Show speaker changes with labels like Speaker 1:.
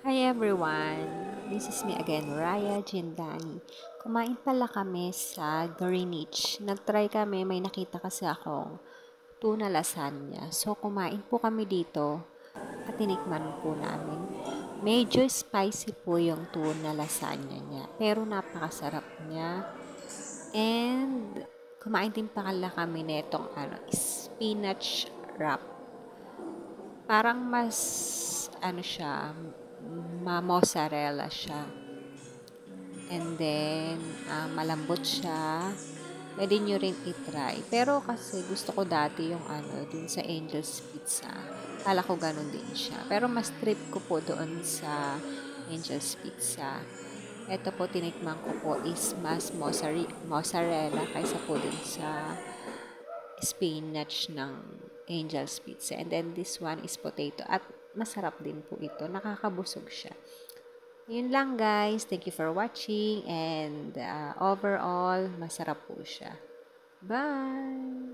Speaker 1: Hi everyone! This is me again, Raya Jindani. Kumain pala kami sa Greenwich. Nagtry kami, may nakita kasi akong tuna lasagna. So kumain po kami dito at tinikman po namin. Medyo spicy po yung tuna lasagna niya, pero napakasarap niya. And kumain din pala kami netong spinach wrap. Parang mas siya, mozzarella siya. And then, malambot siya. Pwede nyo rin itry. Pero kasi gusto ko dati yung dun sa Angel's Pizza. Kala ko ganun din siya. Pero mas trip ko po doon sa Angel's Pizza. Ito po, tinikman ko po is mas mozzarella kaysa po dun sa spinach ng Angel's Pizza. And then this one is potato. At masarap din po ito. Nakakabusog siya. Yun lang guys. Thank you for watching and overall, masarap po siya. Bye!